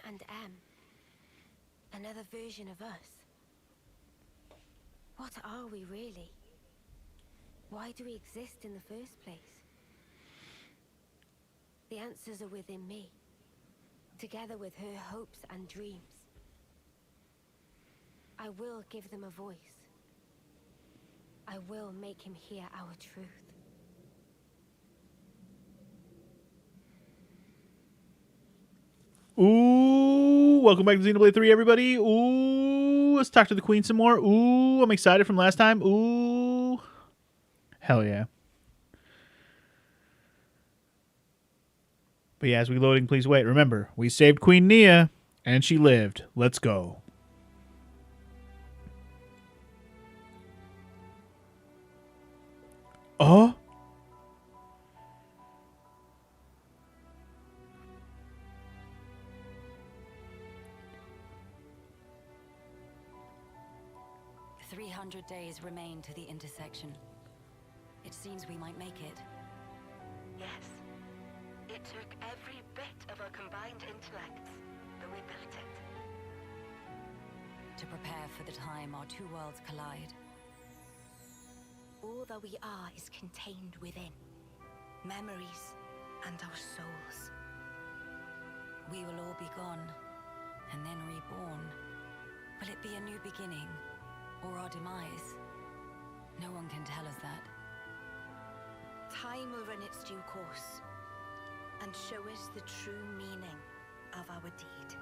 and M. Another version of us. What are we really? Why do we exist in the first place? The answers are within me, together with her hopes and dreams. I will give them a voice. I will make him hear our truth. Ooh, welcome back to Xenoblade 3, everybody. Ooh, let's talk to the Queen some more. Ooh, I'm excited from last time. Ooh. Hell yeah. But yeah, as we loading, please wait. Remember, we saved Queen Nia, and she lived. Let's go. Oh? Days remain to the intersection. It seems we might make it. Yes. It took every bit of our combined intellects, but we built it. To prepare for the time our two worlds collide. All that we are is contained within. Memories and our souls. We will all be gone, and then reborn. Will it be a new beginning? Or our demise? No one can tell us that. Time will run its due course, and show us the true meaning of our deed.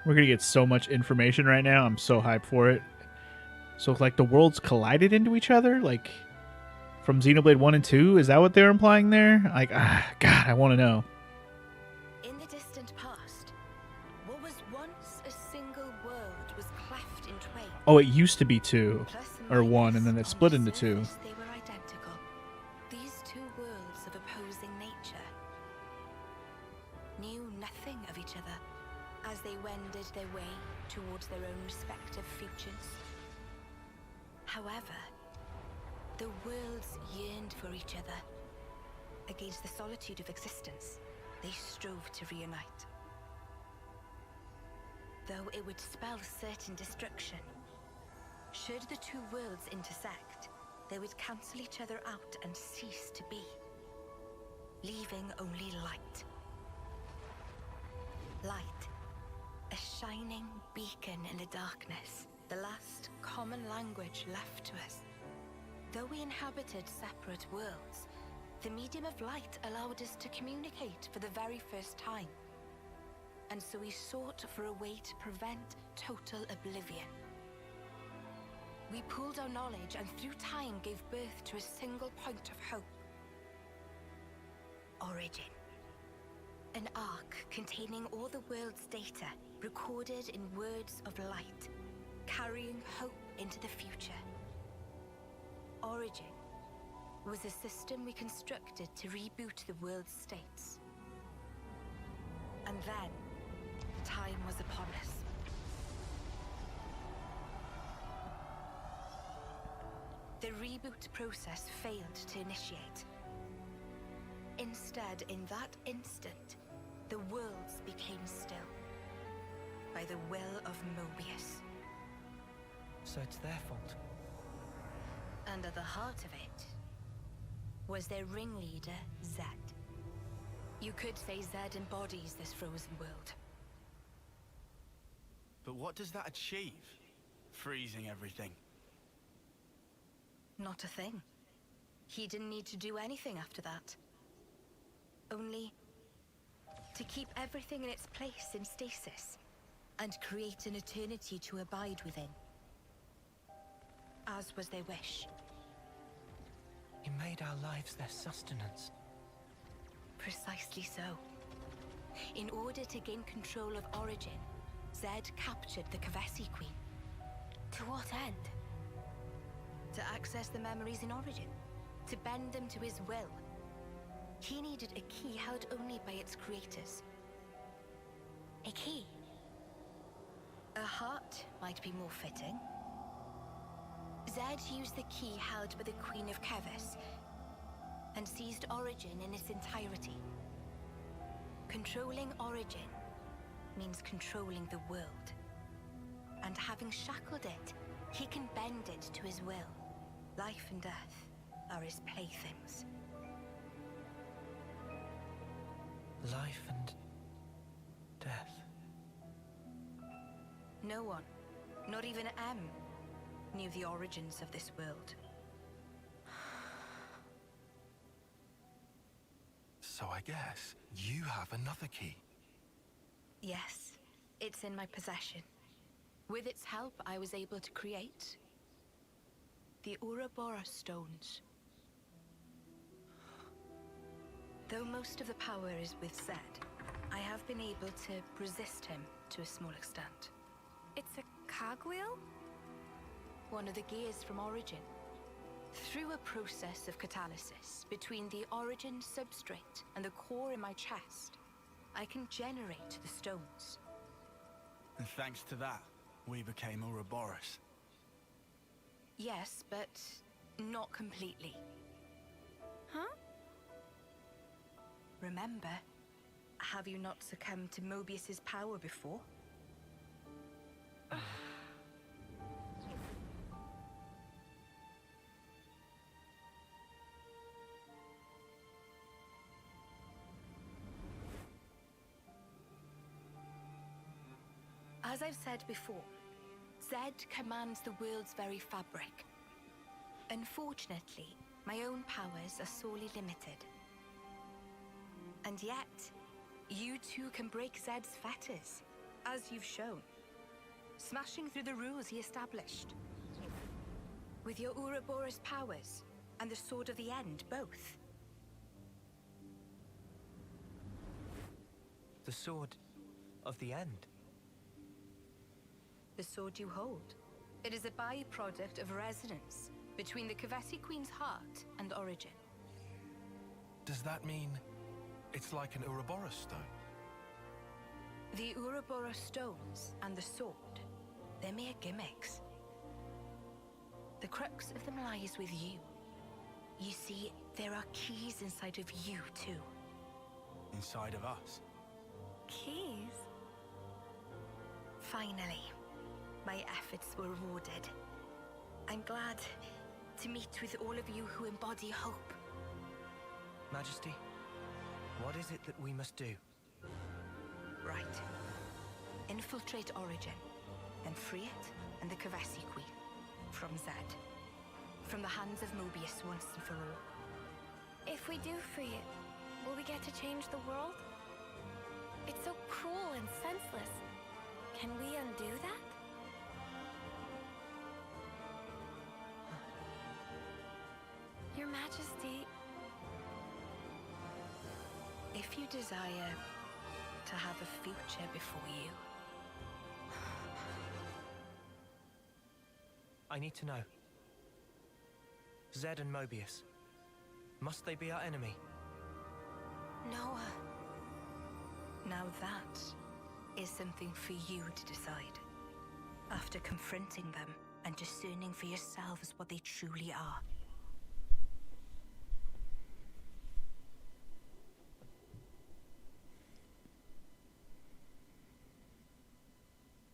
We're going to get so much information right now. I'm so hyped for it. So, like, the worlds collided into each other? Like, from Xenoblade 1 and 2? Is that what they're implying there? Like, God, I want to know. In the distant past, what was once a single world was cleft in twain. Oh, it used to be 2. Or 1, and then it split into 2. They were identical. These two worlds of opposing nature knew nothing of each other as they wended their way towards their own respective futures. However, the worlds yearned for each other. Against the solitude of existence, they strove to reunite. Though it would spell certain destruction, should the two worlds intersect, they would cancel each other out and cease to be, leaving only light. Light. A shining beacon in the darkness, the last common language left to us. Though we inhabited separate worlds, the medium of light allowed us to communicate for the very first time. And so we sought for a way to prevent total oblivion. We pooled our knowledge and through time gave birth to a single point of hope. Origin. An arc containing all the world's data, recorded in words of light, carrying hope into the future. Origin was a system we constructed to reboot the world's states. And then, time was upon us. The reboot process failed to initiate. Instead, in that instant, the worlds became still. By the will of Mobius. So it's their fault. And at the heart of it was their ringleader, Zed. You could say Zed embodies this frozen world. But what does that achieve? Freezing everything. Not a thing. He didn't need to do anything after that. Only to keep everything in its place in stasis. And create an eternity to abide within. As was their wish. He made our lives their sustenance. Precisely so. In order to gain control of Origin, Zed captured the Kavesi Queen. To what end? To access the memories in Origin. To bend them to his will. He needed a key held only by its creators. A key? A heart might be more fitting. Zed used the key held by the Queen of Kevis and seized Origin in its entirety. Controlling Origin means controlling the world. And having shackled it, he can bend it to his will. Life and death are his playthings. Life and death. No one, not even M, knew the origins of this world. So I guess you have another key. Yes, it's in my possession. With its help, I was able to create the Ouroboros stones. Though most of the power is with Zed, I have been able to resist him to a small extent. It's a cogwheel? One of the gears from Origin. Through a process of catalysis between the Origin substrate and the core in my chest, I can generate the stones. And thanks to that, we became Ouroboros. Yes, but not completely. Huh? Remember, have you not succumbed to Mobius's power before? As I've said before, Zed commands the world's very fabric. Unfortunately, my own powers are sorely limited. And yet, you too can break Zed's fetters, as you've shown, smashing through the rules he established. With your Ouroboros powers and the Sword of the End, both. The Sword of the End. The sword you hold. It is a byproduct of resonance between the Kavesi Queen's heart and Origin. Does that mean it's like an Ouroboros stone? The Ouroboros stones and the sword, they're mere gimmicks. The crux of them lies with you. You see, there are keys inside of you too. Inside of us? Keys? Finally, my efforts were rewarded. I'm glad to meet with all of you who embody hope. Majesty, what is it that we must do? Right. Infiltrate Origin, then free it and the Kavesi Queen from Zed. From the hands of Mobius once and for all. If we do free it, will we get to change the world? It's so cruel and senseless. Can we undo that? Your Majesty... If you desire to have a future before you, I need to know. Zed and Mobius. Must they be our enemy? Noah. Now that is something for you to decide. After confronting them and discerning for yourselves what they truly are.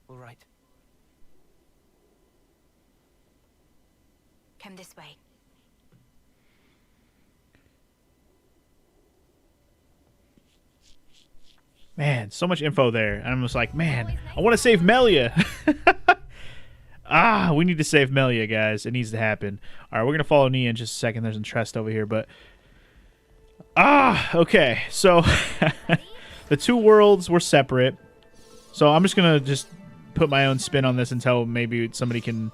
All right. Come this way. Man, so much info there. And I'm just like, man, I want to save Melia. We need to save Melia, guys. It needs to happen. All right, we're going to follow Nia in just a second. There's an Trest over here, but... okay. So, the two worlds were separate. So, I'm just going to put my own spin on this until maybe somebody can...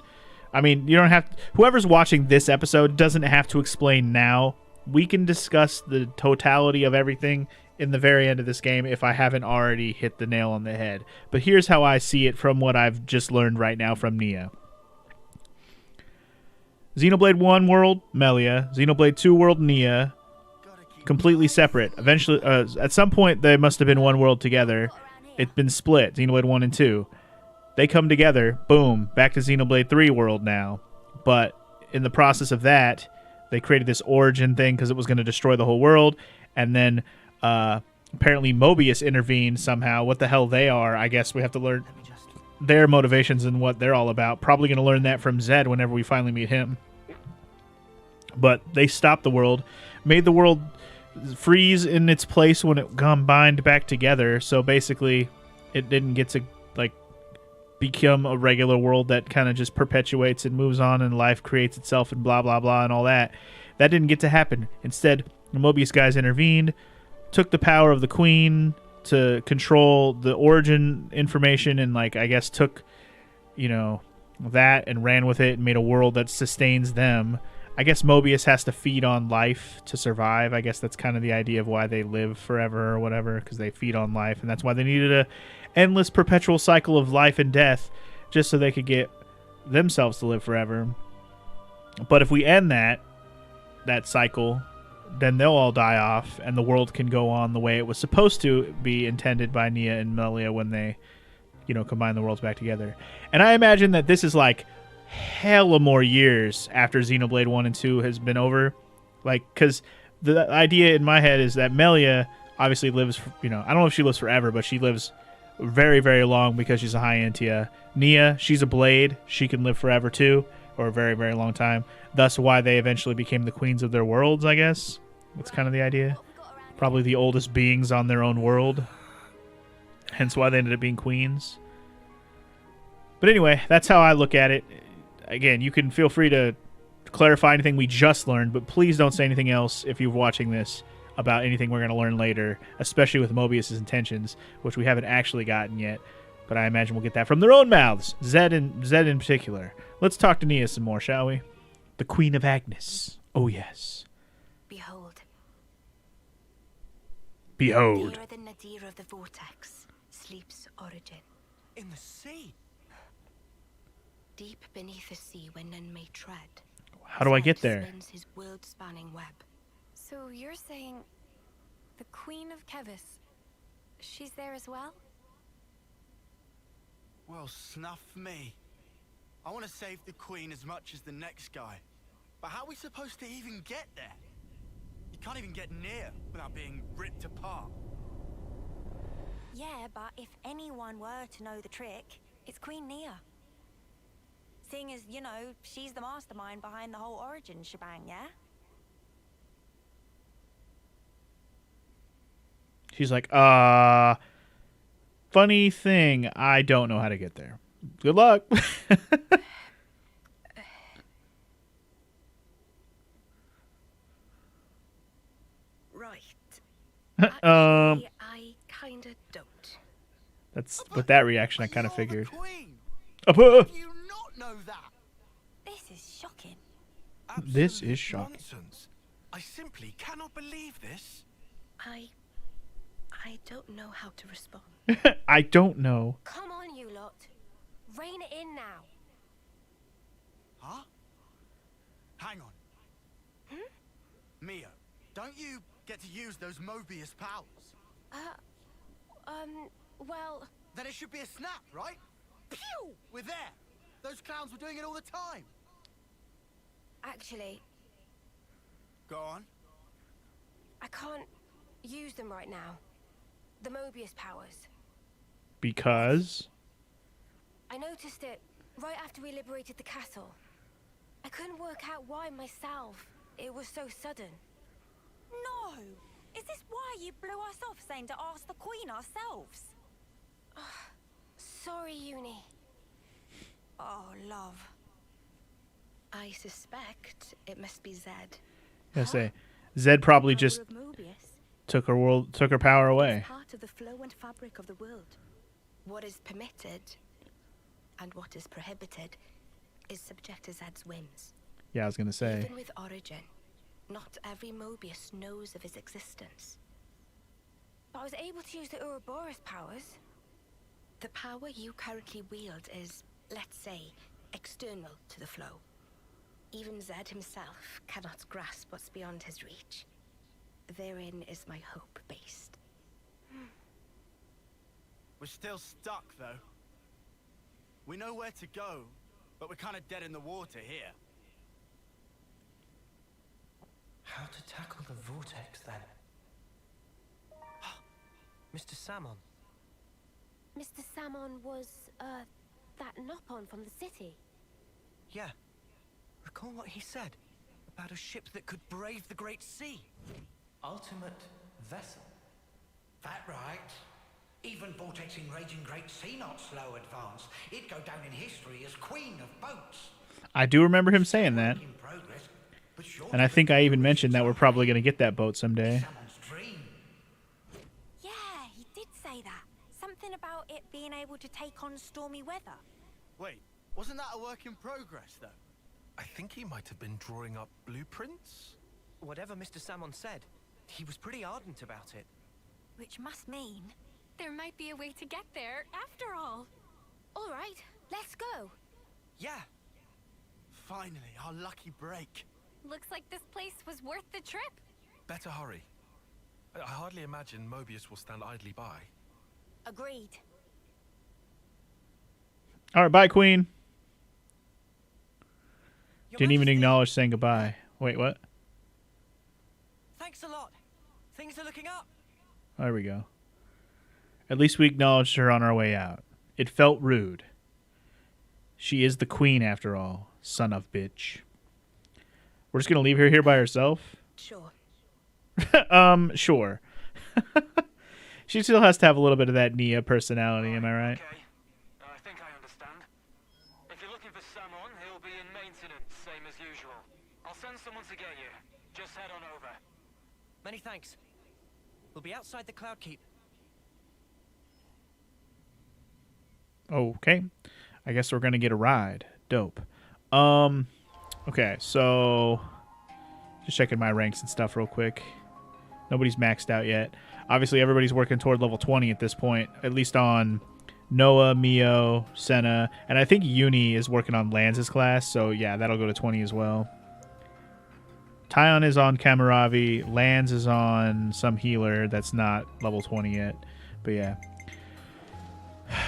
I mean, you don't have... Whoever's watching this episode doesn't have to explain now we can discuss the totality of everything in the very end of this game if I haven't already hit the nail on the head. But here's how I see it from what I've just learned right now from Nia. Xenoblade 1 world, Melia. Xenoblade 2 world, Nia. Completely separate. Eventually, at some point, they must have been one world together. It's been split, Xenoblade 1 and 2. They come together, boom, back to Xenoblade 3 world now. But in the process of that, they created this origin thing because it was going to destroy the whole world. And then apparently Mobius intervened somehow. What the hell they are, I guess we have to learn their motivations and what they're all about. Probably going to learn that from Zed whenever we finally meet him. But they stopped the world, made the world freeze in its place when it combined back together. So basically, it didn't get to like become a regular world that kind of just perpetuates and moves on and life creates itself and blah blah blah and all that. That didn't get to happen. Instead, the Mobius guys intervened, took the power of the Queen to control the origin information, and like I guess took, you know, that and ran with it and made a world that sustains them. I guess Mobius has to feed on life to survive. I guess that's kind of the idea of why they live forever or whatever, because they feed on life, and that's why they needed a endless perpetual cycle of life and death just so they could get themselves to live forever. But if we end that cycle, then they'll all die off and the world can go on the way it was supposed to be intended by Nia and Melia when they, you know, combine the worlds back together. And I imagine that this is like hella more years after Xenoblade 1 and 2 has been over. Like, because the idea in my head is that Melia obviously lives, you know, I don't know if she lives forever, but she lives very, very long because she's a high Entia. Nia, she's a blade. She can live forever too, or a very, very long time. Thus why they eventually became the queens of their worlds, I guess. That's kind of the idea. Probably the oldest beings on their own world. Hence why they ended up being queens. But anyway, that's how I look at it. Again, you can feel free to clarify anything we just learned, but please don't say anything else if you're watching this about anything we're going to learn later, especially with Mobius's intentions, which we haven't actually gotten yet. But I imagine we'll get that from their own mouths, Zed in particular. Let's talk to Nia some more, shall we? The Queen of Agnes. Oh, yes. Behold. Behold. Nearer the nadir of the vortex sleeps Origin. In the sea? Deep beneath the sea where none may tread. How do I get Zed there? spins his world-spanning web. So you're saying the Queen of Kevis, she's there as well? Well, snuff me. I want to save the Queen as much as the next guy. But how are we supposed to even get there? You can't even get near without being ripped apart. Yeah, but if anyone were to know the trick, it's Queen Nia. Seeing as, you know, she's the mastermind behind the whole origin shebang, yeah? She's like, funny thing, I don't know how to get there. Good luck. Right. Actually, I kinda don't. That's with that reaction I kind of You're figured. the Queen. Uh, How do you not know that? This is shocking. This Absolute is shocking. Nonsense. I simply cannot believe this. I don't know how to respond. I don't know. Come on, you lot. Rein it in now. Huh? Hang on. Mia, don't you get to use those Mobius powers? Well, Then it should be a snap, right? Pew! We're there. Those clowns were doing it all the time. actually, Go on. I can't use them right now. The Mobius powers. Because I noticed it right after we liberated the castle. I couldn't work out why myself. It was so sudden. No! Is this why you blew us off saying to ask the Queen ourselves? Sorry, Uni. Oh, love. I suspect it must be Zed. I say, Zed probably Power just of Mobius took her power away. is part of the flow and fabric of the world. What is permitted and what is prohibited is subject to Zed's whims. Yeah, I was gonna say. Even with Origin, Not every Mobius knows of his existence. But I was able to use the Ouroboros powers. The power you currently wield is, let's say, external to the flow. Even Zed himself cannot grasp what's beyond his reach. Therein is my hope based. We're still stuck, though. We know where to go, but we're kind of dead in the water here. How to tackle the vortex, then? Mr. Salmon. Mr. Salmon was, that Nopon from the city. Yeah. Recall what he said about a ship that could brave the Great Sea. Ultimate vessel. That right. Even vortexing raging Great Sea not slow advance. It'd go down in history as queen of boats. I do remember him saying that. In progress, but surely And I think I even mentioned that we're probably going to get that boat someday. someone's dream. Yeah, he did say that. Something about it being able to take on stormy weather. Wait, wasn't that a work in progress, though? I think he might have been drawing up blueprints. Whatever Mr. Salmon said, he was pretty ardent about it. Which must mean there might be a way to get there after all. All right, let's go. Yeah. Finally, our lucky break. Looks like this place was worth the trip. Better hurry. I hardly imagine Mobius will stand idly by. Agreed. All right, bye, Queen. Your Didn't even Majesty, acknowledge saying goodbye. Wait, what? Thanks a lot. Things are looking up. There we go. At least we acknowledged her on our way out. It felt rude. She is the queen, after all. Son of bitch. We're just going to leave her here by herself? Sure. Sure. She still has to have a little bit of that Nia personality, am I right? Okay. I think I understand. If you're looking for Samon, he'll be in maintenance, same as usual. I'll send someone to get you. Just head on over. Many thanks. We'll be outside the Cloud Keep. Okay. I guess we're going to get a ride. Dope. Okay, so just checking my ranks and stuff real quick. Nobody's maxed out yet. Obviously, everybody's working toward level 20 at this point, at least on Noah, Mio, Senna, and I think Uni is working on Lance's class, so yeah, that'll go to 20 as well. Tyon is on Kamaravi. Lance is on some healer that's not level 20 yet, but yeah.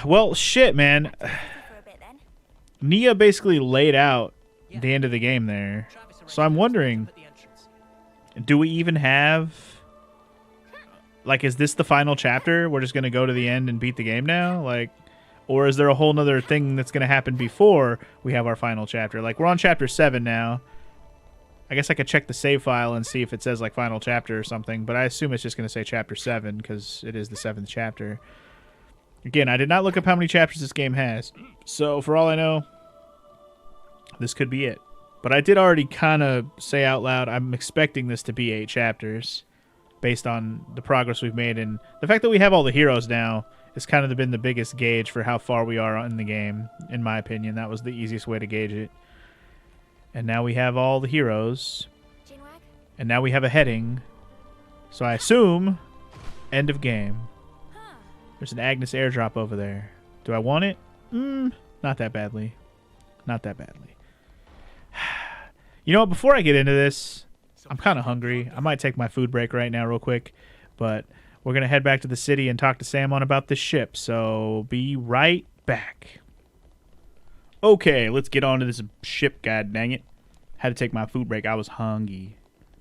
Well, shit, man. For a bit then. Nia basically laid out the end of the game there. Travis So I'm arranged wondering, at the entrance. do we even have... Like, is this the final chapter? We're just going to go to the end and beat the game now? Like, or is there a whole nother thing that's going to happen before we have our final chapter? Like, we're on chapter 7 now. I guess I could check the save file and see if it says, like, final chapter or something. But I assume it's just going to say chapter 7 because it is the 7th chapter. Again, I did not look up how many chapters this game has. So, for all I know, this could be it. But I did already kind of say out loud, I'm expecting this to be 8 chapters based on the progress we've made. And the fact that we have all the heroes now has kind of been the biggest gauge for how far we are in the game, in my opinion. That was the easiest way to gauge it. And now we have all the heroes. Jinwag? And now we have a heading. So I assume end of game. Huh. There's an Agnes airdrop over there. Do I want it? Not that badly. Not that badly. You know what? Before I get into this, I'm kind of hungry. I might take my food break right now real quick. But we're going to head back to the city and talk to Samon about this ship. So be right back. Okay, let's get on to this ship, god dang it. Had to take my food break. I was hungry.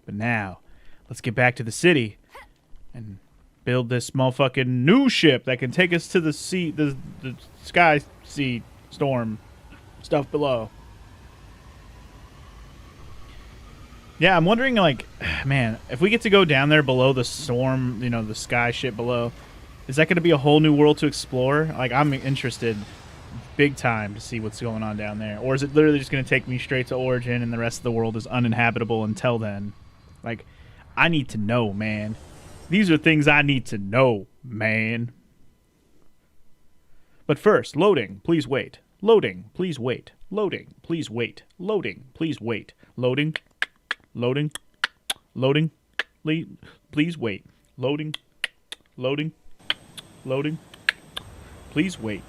But now, let's get back to the city and build this motherfucking new ship that can take us to the sea, the sky sea storm stuff below. Yeah, I'm wondering, like, man, if we get to go down there below the storm, you know, the sky ship below, is that going to be a whole new world to explore? Like, I'm interested big time to see what's going on down there. Or is it literally just going to take me straight to Origin and the rest of the world is uninhabitable until then? Like, I need to know, man. These are things I need to know, man. But first, loading, please wait. Loading, please wait. Loading, please wait. Loading, please wait. Loading, loading, Loading. Please wait. Loading. Loading. Loading. Please wait.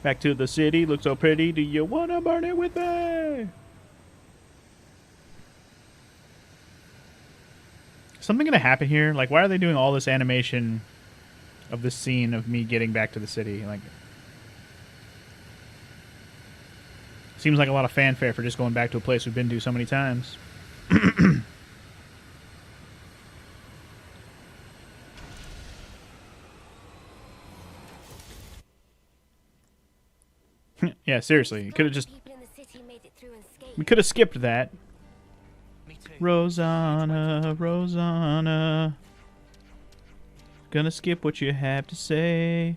Back to the city. Looks so pretty. Do you want to burn it with me? Something going to happen here? Like, why are they doing all this animation of this scene of me getting back to the city? Like, seems like a lot of fanfare for just going back to a place we've been to so many times. Yeah, seriously. You could have just... We could have skipped that. Rosanna, Rosanna. Gonna skip what you have to say.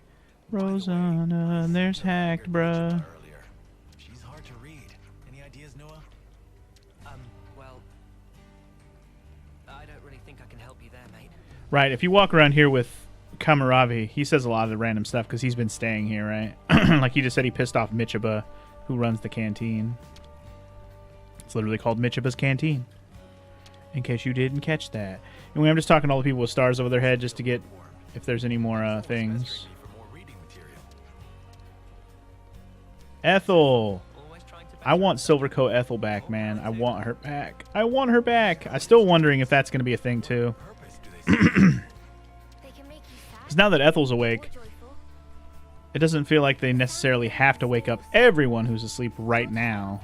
Rosanna, and there's Hacked, bruh. She's hard to read. Any ideas, Noah? Well, I don't really think I can help you there, mate. Right, if you walk around here with Kamaravi, he says a lot of the random stuff because he's been staying here, right? Like he just said he pissed off Michiba, who runs the canteen. It's literally called Michiba's Canteen, in case you didn't catch that. And I'm just talking to all the people with stars over their head just to get if there's any more things. Ethel! I want Silvercoat Ethel back, man. I want her back. I want her back. I'm still wondering if that's going to be a thing, too. Because now that Ethel's awake, it doesn't feel like they necessarily have to wake up everyone who's asleep right now.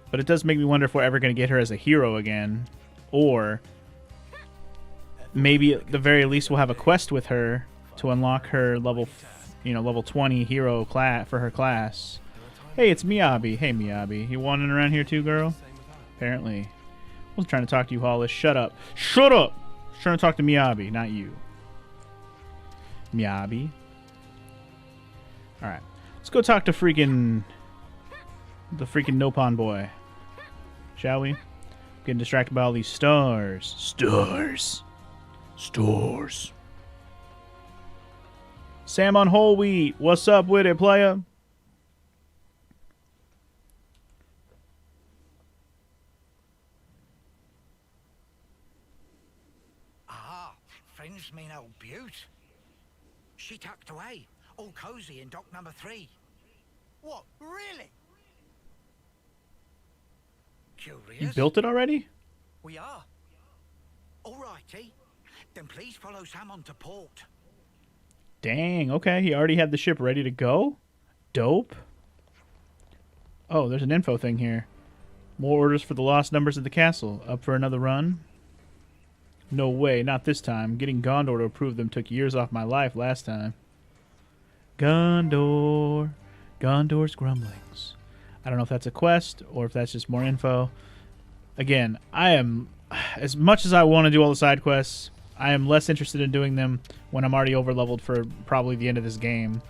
But it does make me wonder if we're ever going to get her as a hero again. Or maybe at the very least we'll have a quest with her to unlock her level 20 hero class for her class. Hey, it's Miyabi. Hey, Miyabi. You wandering around here too, girl? Apparently. I wasn't trying to talk to you, Hollis. Shut up. Shut up! I was trying to talk to Miyabi, not you. Miyabi. Alright. Let's go talk to the freaking Nopon boy. Shall we? Getting distracted by all these stars. Stars. Stars. Sam on whole wheat. What's up with it, playa? Ah, friends mean old Butte. She tucked away, all cozy in dock number 3. What? Really? Curious? You built it already? We are. All righty. Then please follow Sam on to port. Dang, okay. He already had the ship ready to go? Dope. Oh, there's an info thing here. More orders for the lost numbers at the castle. Up for another run? No way, not this time. Getting Gondor to approve them took years off my life last time. Gondor. Gondor's grumblings. I don't know if that's a quest or if that's just more info. Again, I am... As much as I want to do all the side quests, I am less interested in doing them when I'm already overleveled for probably the end of this game.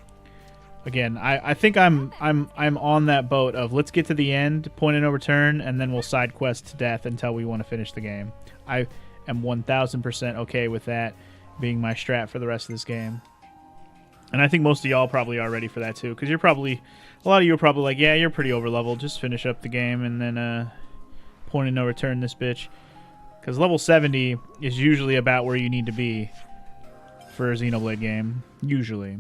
Again, I think I'm on that boat of let's get to the end, point and no return, and then we'll side quest to death until we want to finish the game. I am 1000% okay with that being my strat for the rest of this game. And I think most of y'all probably are ready for that too, because you're probably, a lot of you are probably like, yeah, you're pretty overleveled, just finish up the game and then point and no return this bitch. Because level 70 is usually about where you need to be for a Xenoblade game, usually,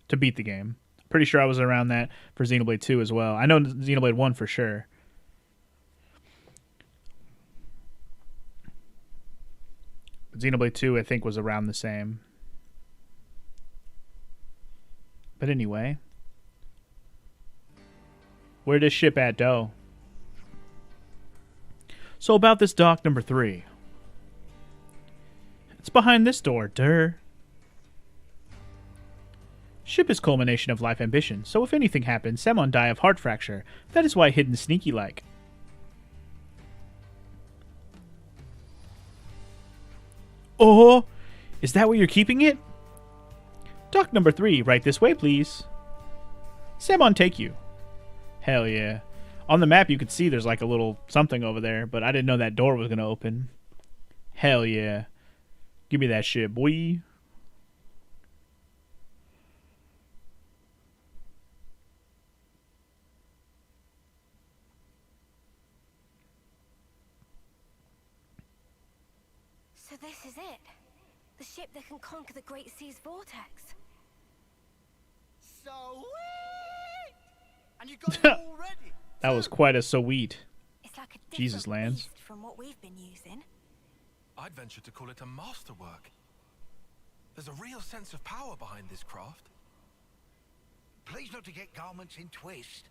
to beat the game. Pretty sure I was around that for Xenoblade 2 as well. I know Xenoblade 1 for sure. But Xenoblade 2, I think, was around the same. But anyway. Where does ship at, dough? So about this dock number 3. It's behind this door, durr. Ship is culmination of life ambition, so if anything happens, Samon die of heart fracture. That is why hidden sneaky like. Oh, is that where you're keeping it? Dock number 3, right this way, please. Samon take you. Hell yeah. On the map, you could see there's like a little something over there, but I didn't know that door was going to open. Hell yeah. Give me that shit, boy. this is it. The ship that can conquer the Great Sea's vortex. Sweet! And you got it already. That was quite a sweet. It's like a Jesus, different Lance. beast from what we've been using. I'd venture to call it a masterwork. There's a real sense of power behind this craft. Please not to get garments in twist.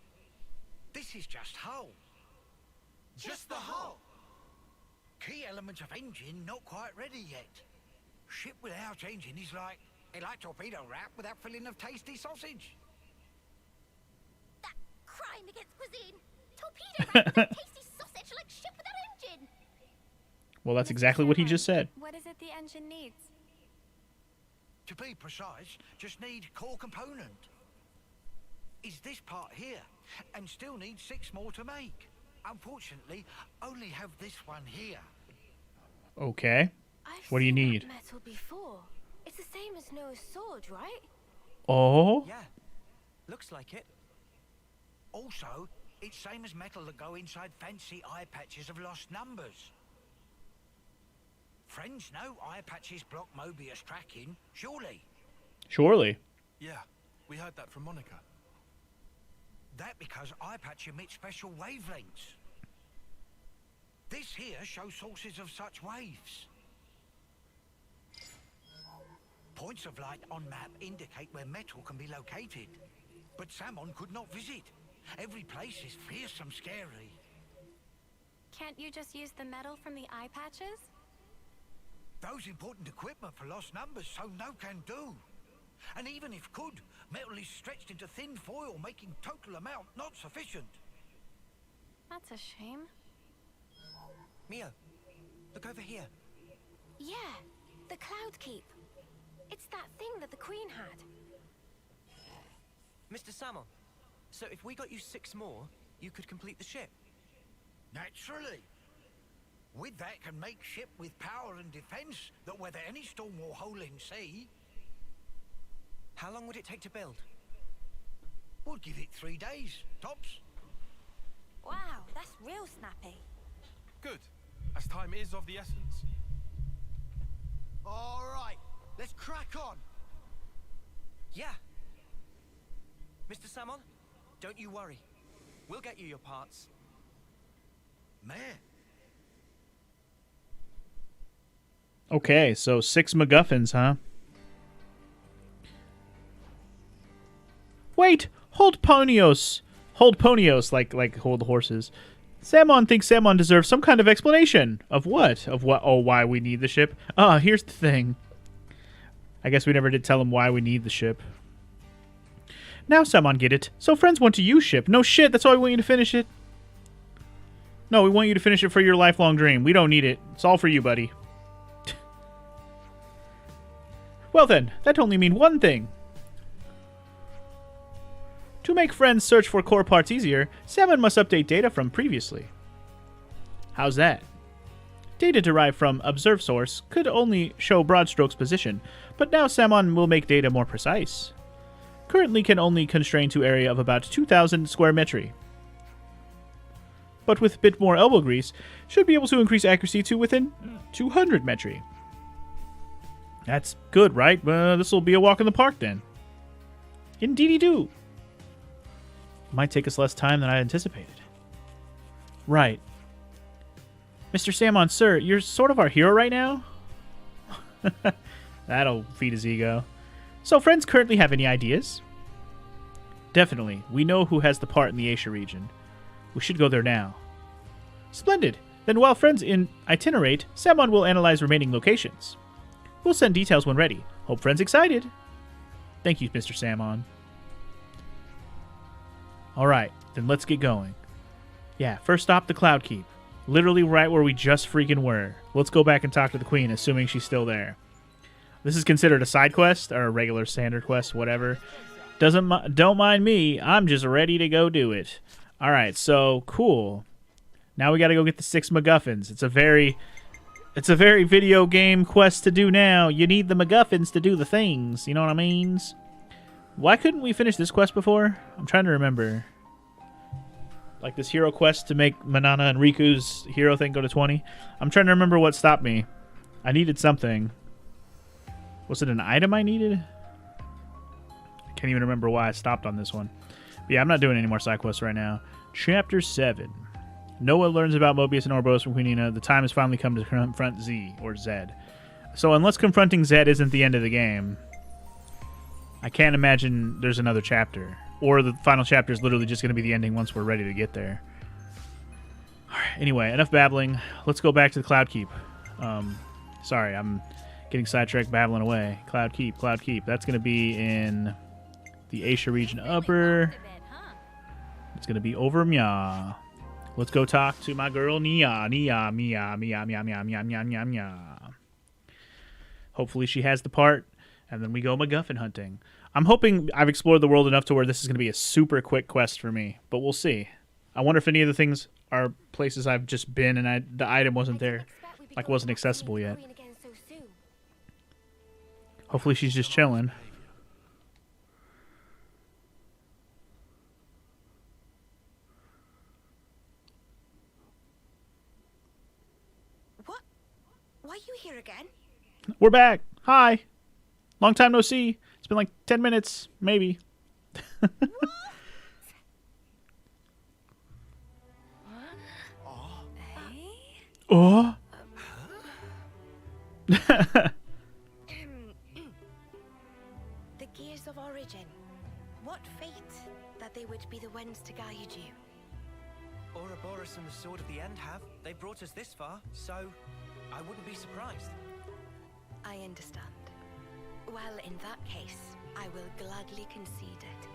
This is just hull. Just the hull. Key elements of engine not quite ready yet. Ship without engine is like torpedo wrap without filling of tasty sausage. That crime against cuisine. Torpedo wrap without tasty sausage like ship without engine. Well, that's exactly what he just said. What is it the engine needs? To be precise, just need core component. Is this part here, and still need 6 more to make. Unfortunately, only have this one here. Okay. I've What do you seen that need? metal before. It's the same as Noah's sword, right? Oh? Yeah. Looks like it. Also, it's same as metal that go inside fancy eye patches of lost numbers. Friends know eye patches block Mobius tracking, surely. Surely. Yeah, we heard that from Monica. That because eye patch emits special wavelengths. This here shows sources of such waves. Points of light on map indicate where metal can be located. But Samon could not visit. Every place is fearsome scary. Can't you just use the metal from the eye patches? Those important equipment for lost numbers, so no can do. And even if could, metal is stretched into thin foil, making total amount not sufficient. That's a shame. Mio, look over here. Yeah, the Cloud Keep. It's that thing that the Queen had. Mr. Samon, so if we got you 6 more, you could complete the ship. Naturally. With that can make ship with power and defense that weather any storm or howling sea. How long would it take to build? We'll give it 3 days, tops. Wow, that's real snappy. Good, as time is of the essence. All right, let's crack on. Yeah. Mr. Samon, don't you worry. We'll get you your parts. Man. Okay, so 6 MacGuffins, huh? Wait! Hold Ponios! Hold Ponios, like hold horses. Samon thinks Samon deserves some kind of explanation. Of what? Of what? Oh, why we need the ship? Ah, here's the thing. I guess we never did tell him why we need the ship. Now Samon get it. So friends want to use ship. No shit, that's why we want you to finish it. No, we want you to finish it for your lifelong dream. We don't need it. It's all for you, buddy. Well then, that only means one thing. To make friends search for core parts easier, Samon must update data from previously. How's that? Data derived from observed source could only show Broadstroke's position, but now Samon will make data more precise. Currently can only constrain to area of about 2,000 square metri. But with a bit more elbow grease, should be able to increase accuracy to within 200 metri. That's good, right? This will be a walk in the park then. Indeedy do. Might take us less time than I anticipated. Right. Mr. Samon, sir, you're sort of our hero right now? That'll feed his ego. So, friends currently have any ideas? Definitely. We know who has the part in the Asia region. We should go there now. Splendid. Then while friends itinerate, Samon will analyze remaining locations. We'll send details when ready. Hope friends excited. Thank you, Mr. Samon. Alright, then let's get going. Yeah, first stop, the Cloud Keep. Literally right where we just freaking were. Let's go back and talk to the Queen, assuming she's still there. This is considered a side quest, or a regular standard quest, whatever. Don't mind me, I'm just ready to go do it. Alright, so, cool. Now we gotta go get the 6 MacGuffins. It's a very video game quest to do now. You need the MacGuffins to do the things. You know what I mean? Why couldn't we finish this quest before? I'm trying to remember. Like this hero quest to make Manana and Riku's hero thing go to 20. I'm trying to remember what stopped me. I needed something. Was it an item I needed? I can't even remember why I stopped on this one. But yeah, I'm not doing any more side quests right now. Chapter 7. Noah learns about Mobius and Orboros from Queen Nina. The time has finally come to confront Z, or Zed. So unless confronting Zed isn't the end of the game, I can't imagine there's another chapter. Or the final chapter is literally just going to be the ending once we're ready to get there. Alright, anyway, enough babbling. Let's go back to the Cloud Keep. Sorry, I'm getting sidetracked babbling away. Cloud Keep, Cloud Keep. That's going to be in the Asia region upper. It's going to be over Mia. Let's go talk to my girl Nia. Nia, Mia, Mia, Mia, Mia, Mia, Mia, Mia, Mia. Hopefully she has the part, and then we go MacGuffin hunting. I'm hoping I've explored the world enough to where this is going to be a super quick quest for me, but we'll see. I wonder if any of the things are places I've just been and the item wasn't there, like wasn't accessible yet. Hopefully she's just chilling. What? Why are you here again? We're back. Hi. Long time no see. It's been like 10 minutes, maybe. Oh. The Gears of Origin. What fate that they would be the ones to guide you. Ouroboros and the Sword of the End have. They brought us this far, so I wouldn't be surprised. I understand. Well, in that case, I will gladly concede it.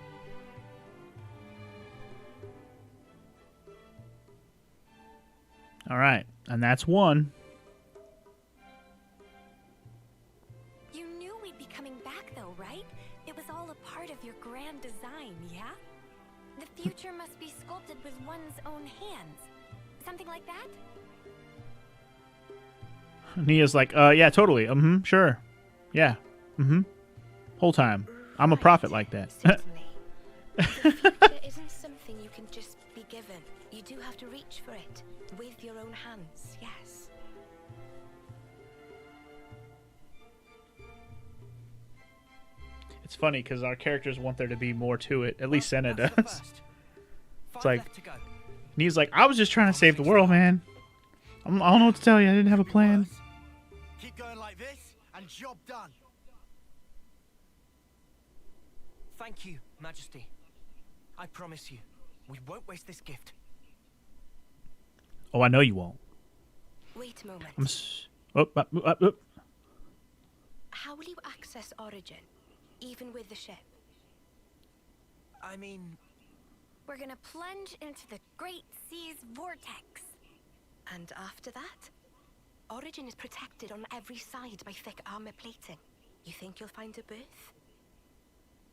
All right, and that's one. You knew we'd be coming back though, right? It was all a part of your grand design, yeah? The future must be sculpted with one's own hands. Something like that? Nia's like, yeah, totally. Sure. Yeah. Whole time. I'm a prophet like that. Certainly. The future isn't something you can just be given. You do have to reach for it with your own hands, yes. It's funny because our characters want there to be more to it. At least Senna does. It's like, Nia's like, I was just trying to save the world, man. I don't know what to tell you. I didn't have a plan. Keep going like this, and job done. Thank you, Majesty. I promise you, we won't waste this gift. Oh, I know you won't. Wait a moment. How will you access Origin, even with the ship? I mean... We're gonna plunge into the Great Sea's vortex. And after that? Origin is protected on every side by thick armor plating. You think you'll find a berth?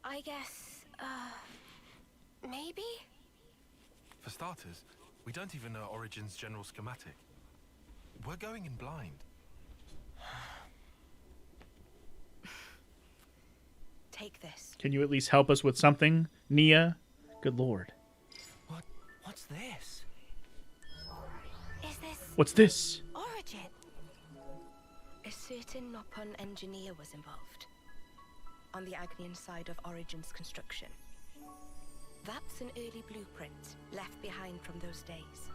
I guess, maybe? For starters, we don't even know Origin's general schematic. We're going in blind. Take this. Can you at least help us with something, Nia? Good lord. What's this? Is this... What's this? Origin? A certain Nopon engineer was involved. On the Agnian side of Origin's construction. That's an early blueprint left behind from those days.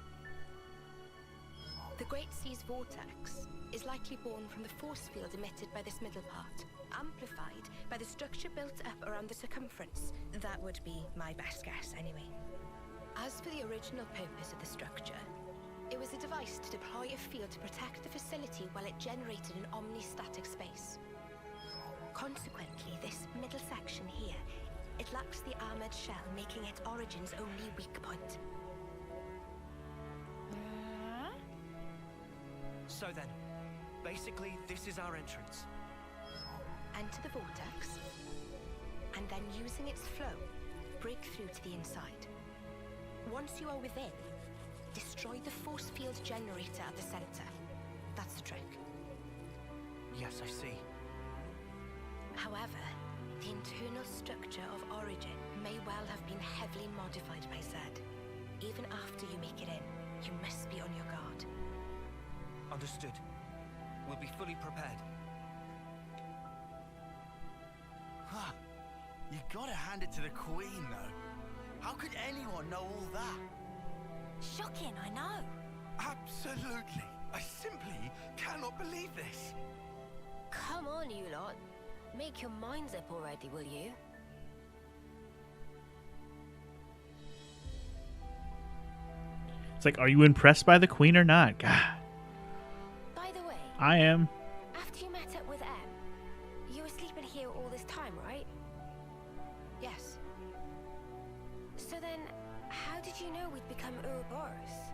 The Great Sea's vortex is likely born from the force field emitted by this middle part, amplified by the structure built up around the circumference. That would be my best guess, anyway. As for the original purpose of the structure, it was a device to deploy a field to protect the facility while it generated an omnistatic space. Consequently, this middle section here, it lacks the armored shell, making it Origin's only weak point. So then, basically, this is our entrance. Enter the vortex, and then using its flow, break through to the inside. Once you are within, destroy the force field generator at the center. That's the trick. Yes, I see. However, the internal structure of Origin may well have been heavily modified by Zed. Even after you make it in, you must be on your guard. Understood. we'll be fully prepared. Huh. You gotta hand it to the Queen, though. How could anyone know all that? Shocking, I know. Absolutely. I simply cannot believe this. Come on, you lot. Make your minds up already, will you? It's like, are you impressed by the Queen or not? God, By the way, I am. after you met up with Em, you were sleeping here all this time, right? Yes. So then, how did you know we'd become Ouroboros?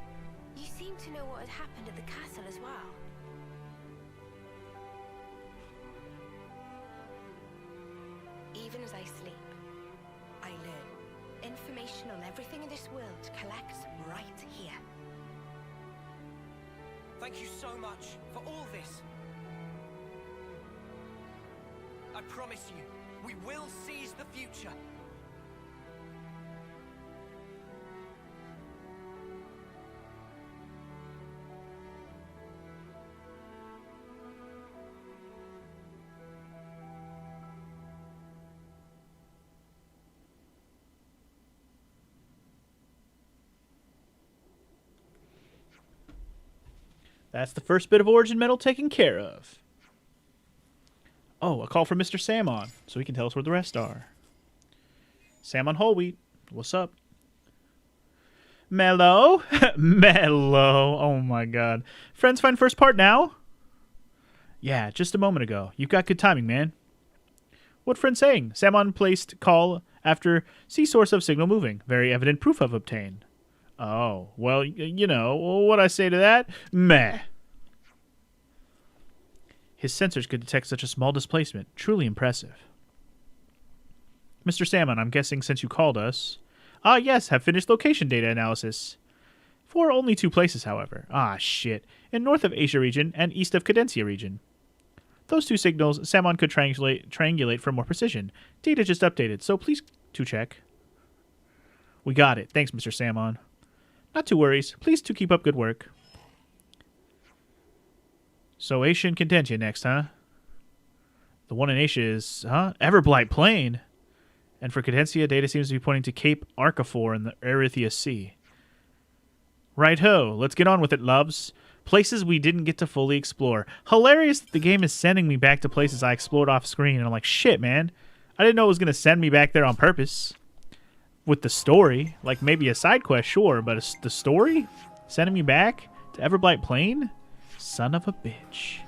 You seem to know what had happened at the castle as well. Even as I sleep, I learn. Information on everything in this world collects right here. Thank you so much for all this. I promise you, we will seize the future. That's the first bit of origin metal taken care of. Oh, a call from Mr. Salmon, so he can tell us where the rest are. Salmon Whole Wheat, what's up? Mellow? Mellow. Oh my god. Friends find first part now? Yeah, just a moment ago. You've got good timing, man. What friend saying? Salmon placed call after see source of signal moving. Very evident proof of obtained. Oh, well, you know, what I say to that? Meh. His sensors could detect such a small displacement. Truly impressive. Mr. Salmon, I'm guessing since you called us... Ah, yes, have finished location data analysis. For only 2 places, however. Ah, shit. In north of Asia region and east of Cadencia region. Those 2 signals, Salmon could triangulate for more precision. Data just updated, so please to check. We got it. Thanks, Mr. Salmon. Not to worries. Please to keep up good work. So Asia and Cadencia next, huh? The one in Asia is, Everblight Plain. And for Cadencia, data seems to be pointing to Cape Arcafor in the Erythea Sea. Right-ho, let's get on with it, loves. Places we didn't get to fully explore. Hilarious that the game is sending me back to places I explored off screen, and I'm like, shit, man. I didn't know it was going to send me back there on purpose. With the story. Like, maybe a side quest, sure, but the story? Sending me back to Everblight Plain? Son of a bitch.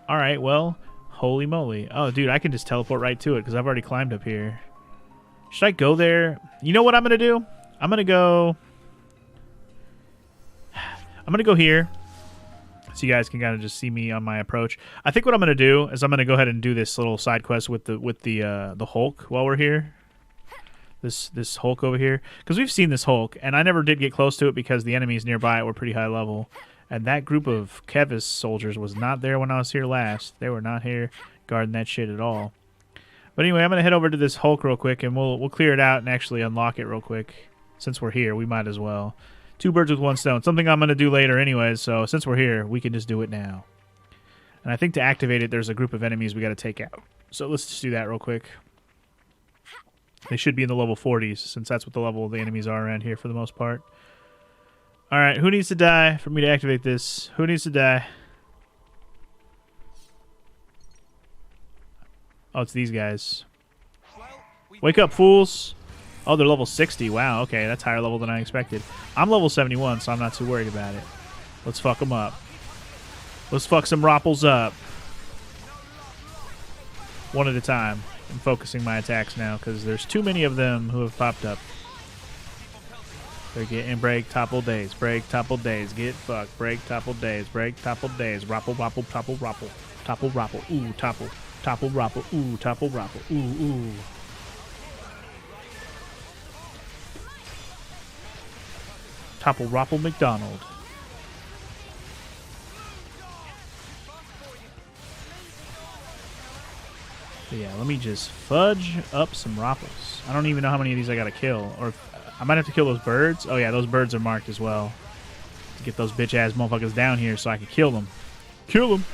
Alright, well, holy moly. Oh, dude, I can just teleport right to it, because I've already climbed up here. Should I go there? You know what I'm going to do? I'm going to go here. So you guys can kind of just see me on my approach. I think what I'm going to do is I'm going to go ahead and do this little side quest with the Hulk while we're here. This Hulk over here. Because we've seen this Hulk, and I never did get close to it because the enemies nearby were pretty high level. And that group of Kevis soldiers was not there when I was here last. They were not here guarding that shit at all. But anyway, I'm going to head over to this Hulk real quick, and we'll clear it out and actually unlock it real quick. Since we're here, we might as well. 2 birds with 1 stone. Something I'm going to do later anyways, so since we're here, we can just do it now. And I think to activate it, there's a group of enemies we got to take out. So let's just do that real quick. They should be in the level 40s, since that's what the level of the enemies are around here for the most part. Alright, who needs to die for me to activate this? Who needs to die? Oh, it's these guys. Wake up, fools! Oh, they're level 60. Wow, okay, that's higher level than I expected. I'm level 71, so I'm not too worried about it. Let's fuck them up. Let's fuck some Ropples up. One at a time. I'm focusing my attacks now, because there's too many of them who have popped up. They're getting break, topple days, break, topple days, get fucked, break, topple days, break, topple days, Ropple, Ropple, topple, Ropple, topple, Ropple, ooh, topple, topple, Ropple, ooh, topple, Ropple, ooh, ooh. Topple, Ropple, McDonald. But yeah, let me just fudge up some Ropples. I don't even know how many of these I gotta kill. Or I might have to kill those birds. Oh yeah, those birds are marked as well. To get those bitch-ass motherfuckers down here so I can kill them. Kill them!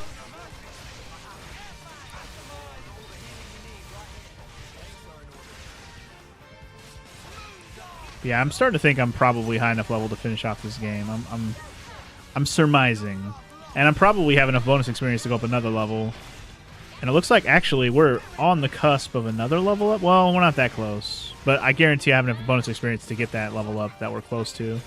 Yeah, I'm starting to think I'm probably high enough level to finish off this game. I'm surmising. And I'm probably have enough bonus experience to go up another level. And it looks like, actually, we're on the cusp of another level up. Well, we're not that close. But I guarantee I have enough bonus experience to get that level up that we're close to.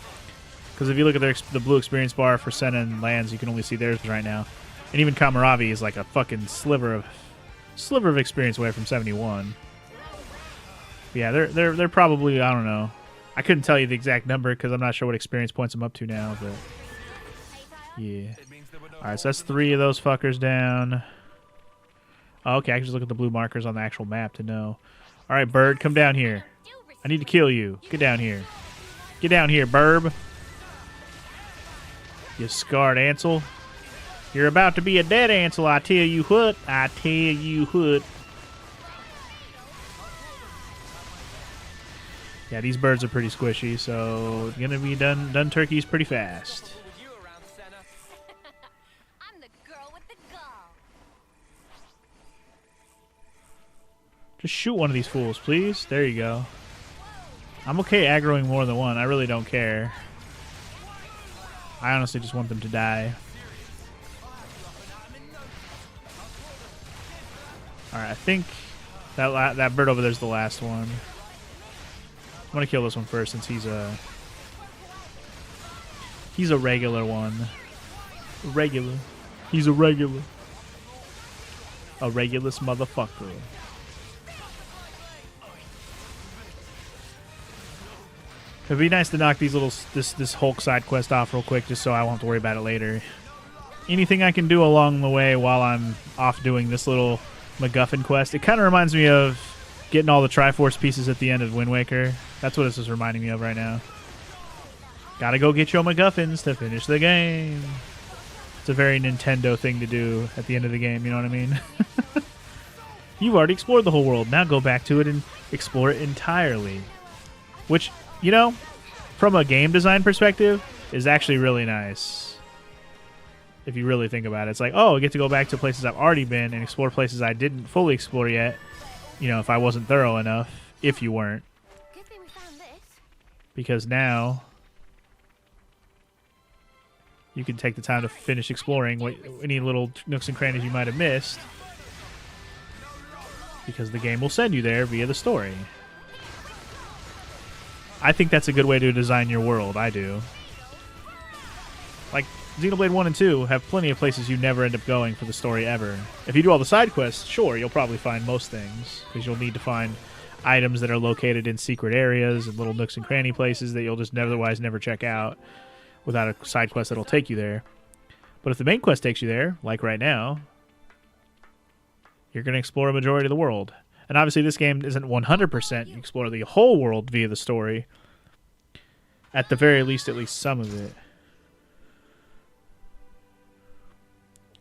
Because if you look at the blue experience bar for Senna and Lands, you can only see theirs right now. And even Kamaravi is like a fucking sliver of experience away from 71. But yeah, they're probably, I don't know. I couldn't tell you the exact number because I'm not sure what experience points I'm up to now, but yeah. Alright, so that's 3 of those fuckers down. Oh, okay, I can just look at the blue markers on the actual map to know. Alright, bird, come down here. I need to kill you. Get down here. Get down here, burb. You scarred Ansel. You're about to be a dead Ansel, I tell you what. I tell you what. Yeah, these birds are pretty squishy, so gonna be done turkeys pretty fast. I'm the girl with the gall. Just shoot one of these fools, please. There you go. I'm okay aggroing more than one. I really don't care. I honestly just want them to die. Alright, I think that bird over there's the last one. I'm gonna kill this one first since he's a regular one. Regular. He's a regular. A regulus motherfucker. It'd be nice to knock these this Hulk side quest off real quick just so I won't have to worry about it later. Anything I can do along the way while I'm off doing this little MacGuffin quest. It kind of reminds me of getting all the Triforce pieces at the end of Wind Waker. That's what this is reminding me of right now. Gotta go get your MacGuffins to finish the game. It's a very Nintendo thing to do at the end of the game, you know what I mean? You've already explored the whole world. Now go back to it and explore it entirely. Which, you know, from a game design perspective, is actually really nice. If you really think about it. It's like, oh, I get to go back to places I've already been and explore places I didn't fully explore yet. You know, if I wasn't thorough enough. If you weren't. Good thing we found this. Because now you can take the time to finish exploring any little nooks and crannies you might have missed. Because the game will send you there via the story. I think that's a good way to design your world. I do. Like, Xenoblade 1 and 2 have plenty of places you never end up going for the story ever. If you do all the side quests, sure, you'll probably find most things. Because you'll need to find items that are located in secret areas and little nooks and cranny places that you'll just otherwise never check out without a side quest that'll take you there. But if the main quest takes you there, like right now, you're going to explore a majority of the world. And obviously this game isn't 100% you explore the whole world via the story. At the very least, at least some of it.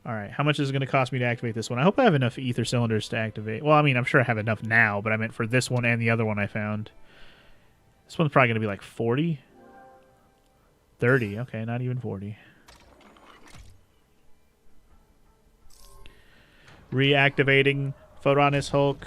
Alright, how much is it going to cost me to activate this one? I hope I have enough ether cylinders to activate. Well, I mean, I'm sure I have enough now, but I meant for this one and the other one I found. This one's probably going to be like 40? 30, okay, not even 40. Reactivating Photonis Hulk.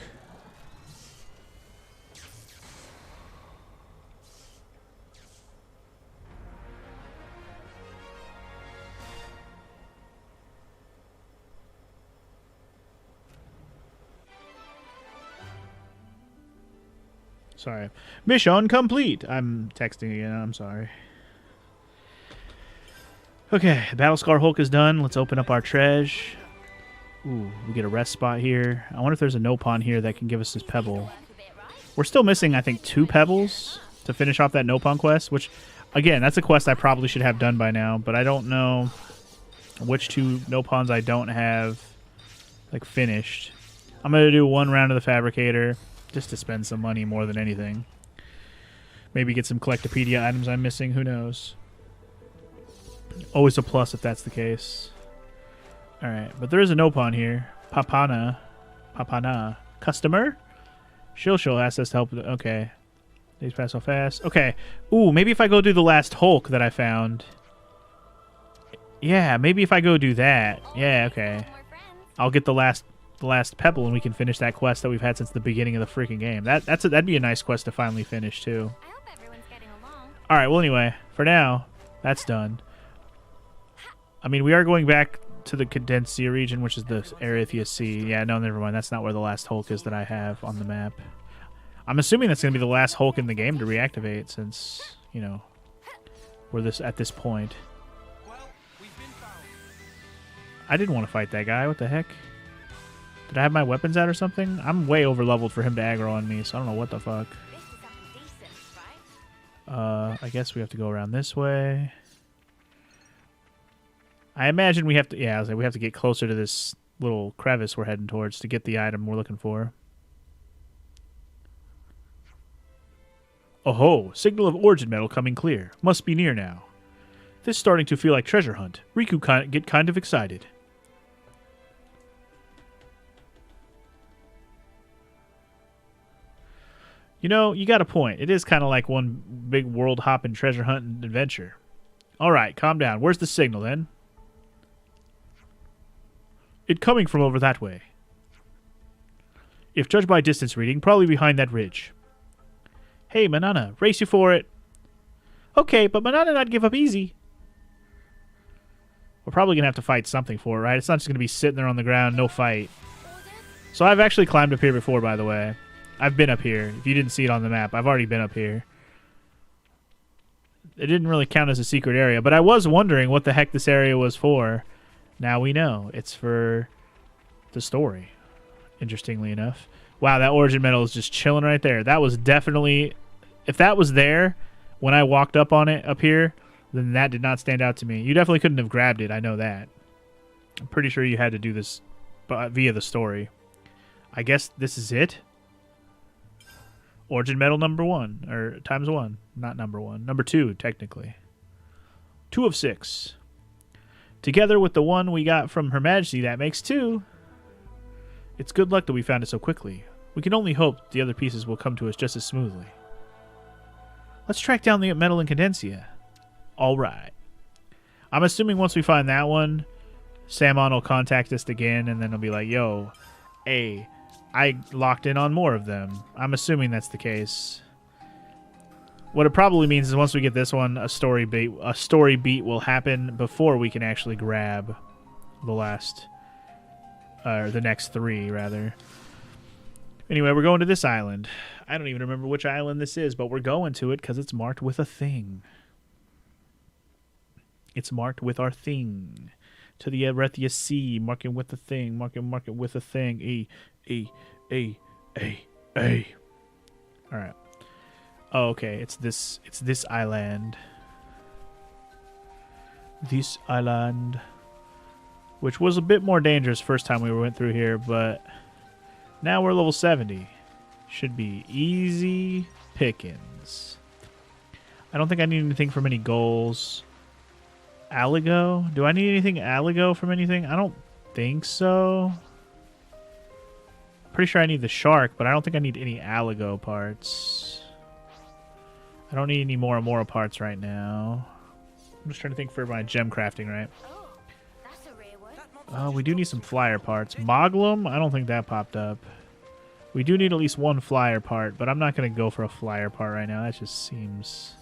Sorry. Mission complete. I'm texting again. I'm sorry. Okay, Battlescar Hulk is done. Let's open up our treasure. Ooh, we get a rest spot here. I wonder if there's a Nopon here that can give us this pebble. We're still missing, I think, 2 pebbles to finish off that Nopon quest, which, again, that's a quest I probably should have done by now, but I don't know which 2 Nopons I don't have, like, finished. I'm going to do 1 round of the Fabricator, just to spend some money more than anything. Maybe get some Collectopedia items I'm missing, who knows. Always a plus if that's the case. Alright, but there is a Nopon here. Papana. Customer? She'll ask us to help. Okay. Days pass so fast. Okay. Ooh, maybe if I go do the last Hulk that I found. Yeah, maybe if I go do that. Yeah, okay. I'll get the last pebble and we can finish that quest that we've had since the beginning of the freaking game. That'd be a nice quest to finally finish too. I hope everyone's getting All right, well, anyway, for now, that's done. I mean, we are going back to the Cadencia region, which is the Aerithia Sea. Yeah, no, never mind. That's not where the last Hulk is that I have on the map. I'm assuming that's going to be the last Hulk in the game to reactivate since, you know, we're at this point. I didn't want to fight that guy. What the heck? Did I have my weapons out or something? I'm way over leveled for him to aggro on me, so I don't know what the fuck. I guess we have to go around this way. I imagine we have to, yeah, I was like, we have to get closer to this little crevice we're heading towards to get the item we're looking for. Oh ho, signal of origin metal coming clear. Must be near now. This is starting to feel like treasure hunt. Riku get kind of excited. You know, you got a point. It is kind of like one big world-hopping treasure hunt and adventure. All right, calm down. Where's the signal, then? It coming from over that way. If judged by distance reading, probably behind that ridge. Hey, Manana, race you for it. Okay, but Manana not give up easy. We're probably going to have to fight something for it, right? It's not just going to be sitting there on the ground, no fight. So I've actually climbed up here before, by the way. I've been up here. If you didn't see it on the map, I've already been up here. It didn't really count as a secret area, but I was wondering what the heck this area was for. Now we know. It's for the story, interestingly enough. Wow, that origin metal is just chilling right there. That was definitely... If that was there when I walked up on it up here, then that did not stand out to me. You definitely couldn't have grabbed it. I know that. I'm pretty sure you had to do this via the story. I guess this is it? Origin metal number 1, or times 1, not number 1. Number 2, technically. 2 of 6. Together with the one we got from Her Majesty, that makes 2. It's good luck that we found it so quickly. We can only hope the other pieces will come to us just as smoothly. Let's track down the metal in Cadencia. Alright. I'm assuming once we find that one, Samon will contact us again, and then he'll be like, yo, hey, I locked in on more of them. I'm assuming that's the case. What it probably means is once we get this one, a story beat will happen before we can actually grab the last, or the next 3 rather. Anyway, we're going to this island. I don't even remember which island this is, but we're going to it because it's marked with a thing. It's marked with our thing. To the Aerithia Sea, marking with the thing, marking with a thing. A. Alright. Oh, okay. It's this island. This island. Which was a bit more dangerous first time we went through here, but now we're level 70. Should be easy pickings. I don't think I need anything from any goals. Aligo? Do I need anything Aligo from anything? I don't think so. Pretty sure I need the shark, but I don't think I need any Aligo parts. I don't need any more Amora parts right now. I'm just trying to think for my gem crafting, right? Oh, we do need some flyer parts. Moglum? I don't think that popped up. We do need at least 1 flyer part, but I'm not going to go for a flyer part right now. That just seems...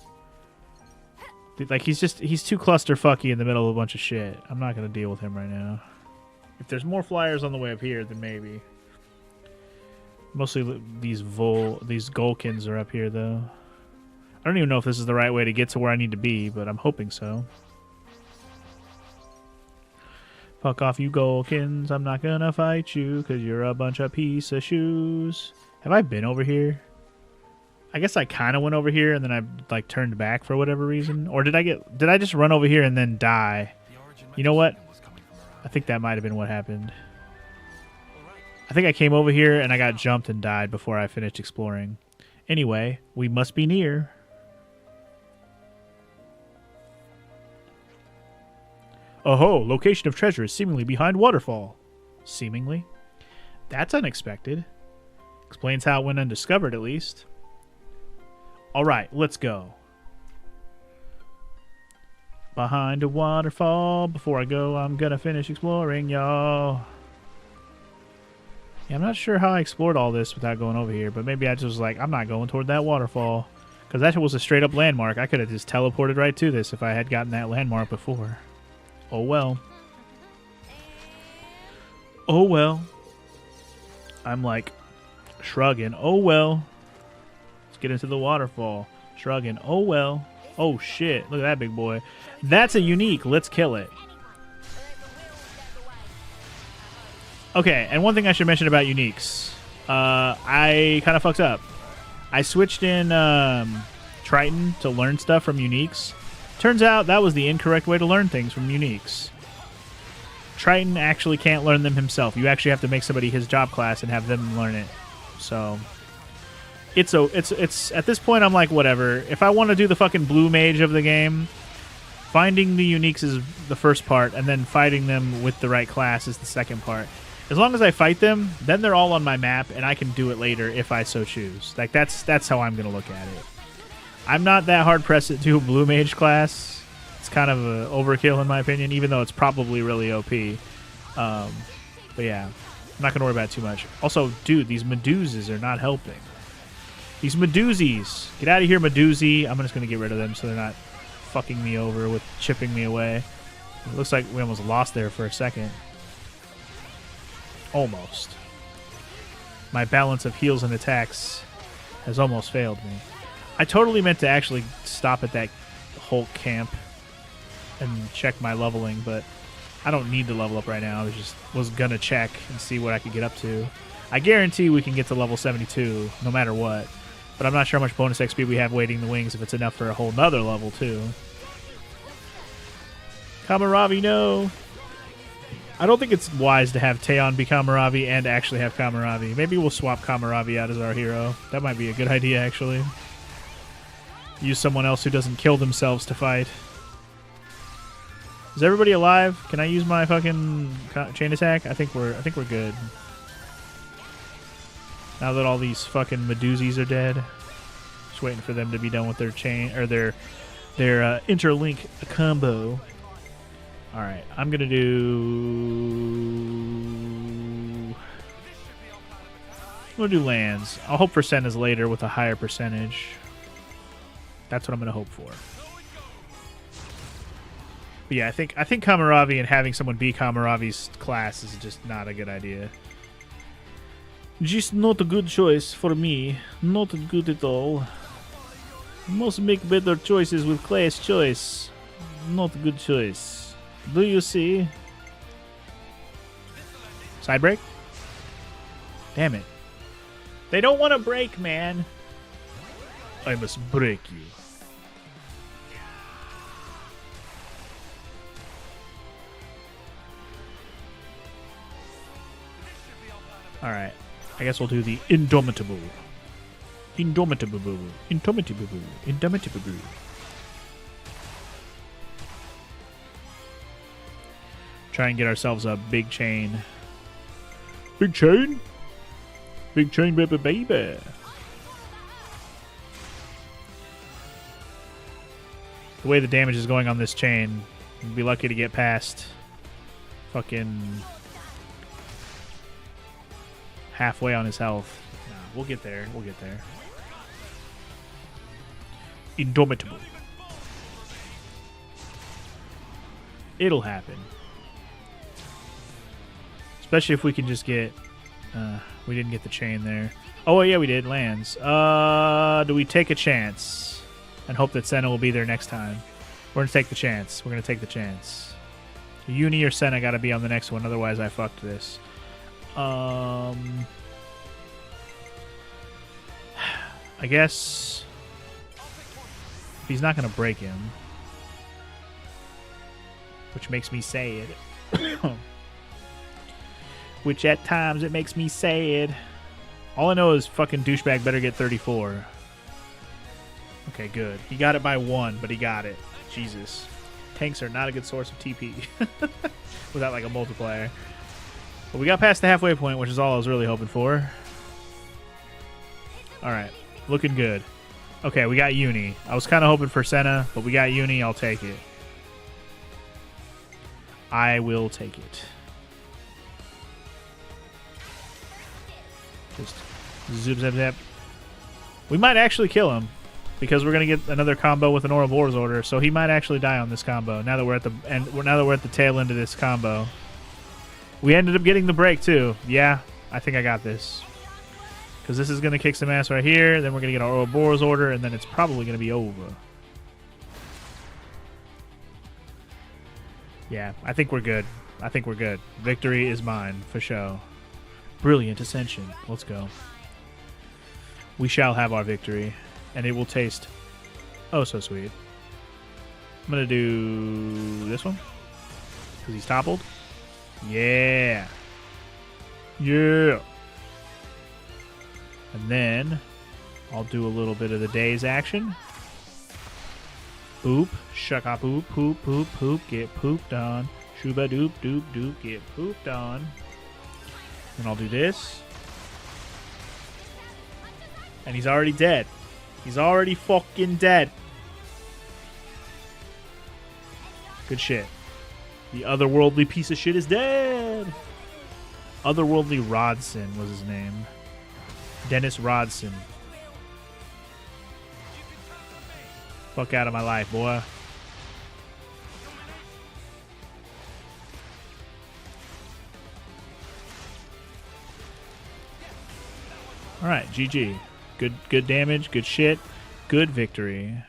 like, he's too clusterfucky in the middle of a bunch of shit. I'm not going to deal with him right now. If there's more flyers on the way up here, then maybe. Mostly these Golkins are up here, though. I don't even know if this is the right way to get to where I need to be, but I'm hoping so. Fuck off, you Golkins. I'm not gonna fight you, because you're a bunch of piece of shoes. Have I been over here? I guess I kind of went over here, and then I, like, turned back for whatever reason. Or did I just run over here and then die? You know what? I think that might have been what happened. I think I came over here and I got jumped and died before I finished exploring. Anyway, we must be near. Oh ho, location of treasure is seemingly behind waterfall. Seemingly? That's unexpected. Explains how it went undiscovered, at least. Alright, let's go. Behind a waterfall. Before I go, I'm gonna finish exploring, y'all. Yeah, I'm not sure how I explored all this without going over here, but maybe I just was like, I'm not going toward that waterfall. Because that was a straight up landmark. I could have just teleported right to this if I had gotten that landmark before. Oh well. Oh well. I'm like shrugging. Oh well. Let's get into the waterfall. Shrugging. Oh well. Oh shit. Look at that big boy. That's a unique. Let's kill it. Okay, and one thing I should mention about uniques. I kind of fucked up. I switched in Triton to learn stuff from uniques. Turns out that was the incorrect way to learn things from uniques. Triton actually can't learn them himself. You actually have to make somebody his job class and have them learn it. So it's at this point I'm like, whatever. If I want to do the fucking blue mage of the game, finding the uniques is the first part, and then fighting them with the right class is the second part. As long as I fight them, then they're all on my map, and I can do it later if I so choose. Like that's how I'm gonna look at it. I'm not that hard pressed to do a blue mage class. It's kind of a overkill in my opinion, even though it's probably really OP. But yeah, I'm not gonna worry about it too much. Also, dude, these Medusas are not helping. These Medusies, get out of here, Medusi. I'm just gonna get rid of them so they're not fucking me over with chipping me away. It looks like we almost lost there for a second. Almost. My balance of heals and attacks has almost failed me. I totally meant to actually stop at that Hulk camp and check my leveling, but I don't need to level up right now. I was gonna check and see what I could get up to. I guarantee we can get to level 72 no matter what, but I'm not sure how much bonus XP we have waiting in the wings, if it's enough for a whole nother level too. Kamaravi, no! I don't think it's wise to have Teon be Kamaravi and actually have Kamaravi. Maybe we'll swap Kamaravi out as our hero. That might be a good idea, actually. Use someone else who doesn't kill themselves to fight. Is everybody alive? Can I use my fucking chain attack? I think we're good. Now that all these fucking Medusies are dead, just waiting for them to be done with their chain or their interlink combo. All right, I'm gonna do lands. I'll hope for Senna's later with a higher percentage. That's what I'm gonna hope for. But yeah, I think Kamaravi and having someone be Kamaravi's class is just not a good idea. Just not a good choice for me. Not good at all. Must make better choices with class choice. Not a good choice. Do you see? Side break? Damn it. They don't want to break, man. I must break you. Alright. I guess we'll do the Indomitable. Indomitable. Indomitable. Indomitable. Try and get ourselves a big chain. Big chain? Big chain, baby, baby. The way the damage is going on this chain, we'd be lucky to get past fucking halfway on his health. Nah, we'll get there. We'll get there. Indomitable. It'll happen. Especially if we can just get... we didn't get the chain there. Oh, yeah, we did. Lands. Do we take a chance and hope that Senna will be there next time? We're going to take the chance. We're going to take the chance. Uni or Senna got to be on the next one. Otherwise, I fucked this. I guess... he's not going to break him. Which makes me sad. Which at times it makes me sad. All I know is fucking douchebag better get 34. Okay, good. He got it by 1, but he got it. Jesus. Tanks are not a good source of TP. Without like a multiplier. But we got past the halfway point, which is all I was really hoping for. Alright. Looking good. Okay, we got Uni. I was kind of hoping for Senna, but we got Uni. I'll take it. I will take it. Just zip, zap, zap. We might actually kill him. because we're gonna get another combo with an Ouroboros order, so he might actually die on this combo. Now that we're at the end, now that we're at the tail end of this combo, we ended up getting the break too. Yeah, I think I got this because this is gonna kick some ass right here. Then we're gonna get our Ouroboros order, and then it's probably gonna be over. Yeah, I think we're good. I think we're good. Victory is mine for sure. Brilliant Ascension. Let's go. We shall have our victory, and it will taste oh so sweet. I'm going to do this one because he's toppled. Yeah. Yeah. And then I'll do a little bit of the day's action. Boop. Shaka boop. Poop. Poop. Poop. Get pooped on. Shooba doop. Doop. Doop. Get pooped on. And I'll do this. And he's already dead. He's already fucking dead. Good shit. The otherworldly piece of shit is dead. Otherworldly Rodson was his name. Dennis Rodson. Fuck out of my life, boy. Alright, GG. Good damage, good shit, good victory.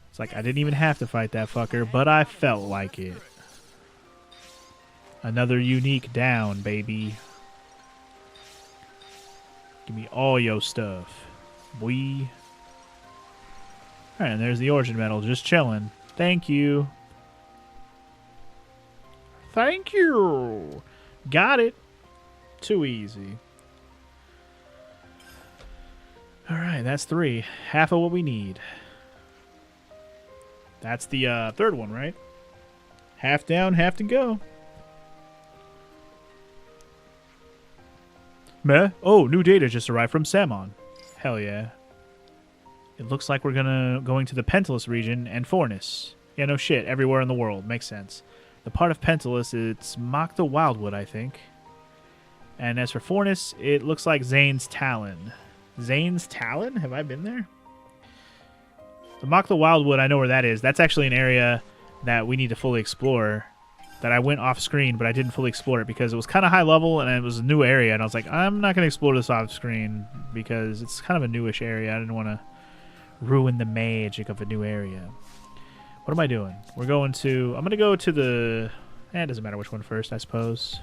It's like I didn't even have to fight that fucker, but I felt like it. Another unique down, baby. Give me all your stuff. Boy. Alright, and there's the Origin Medal, just chilling. Thank you. Thank you. Got it. Too easy. Alright, that's 3. Half of what we need. That's the third one, right? Half down, half to go. Meh? Oh, new data just arrived from Samon. Hell yeah. It looks like we're going to the Pentalus region and Fornis. Yeah, no shit. Everywhere in the world. Makes sense. The part of Pentalus, it's Mokta Wildwood, I think. And as for Fornis, it looks like Zane's Talon. Zane's Talon? Have I been there? The Mokta Wildwood, I know where that is. That's actually an area that we need to fully explore. That I went off screen, but I didn't fully explore it because it was kind of high level and it was a new area. And I was like, I'm not going to explore this off screen because it's kind of a newish area. I didn't want to ruin the magic of a new area. What am I doing? We're going to... I'm going to go to the... it doesn't matter which one first, I suppose.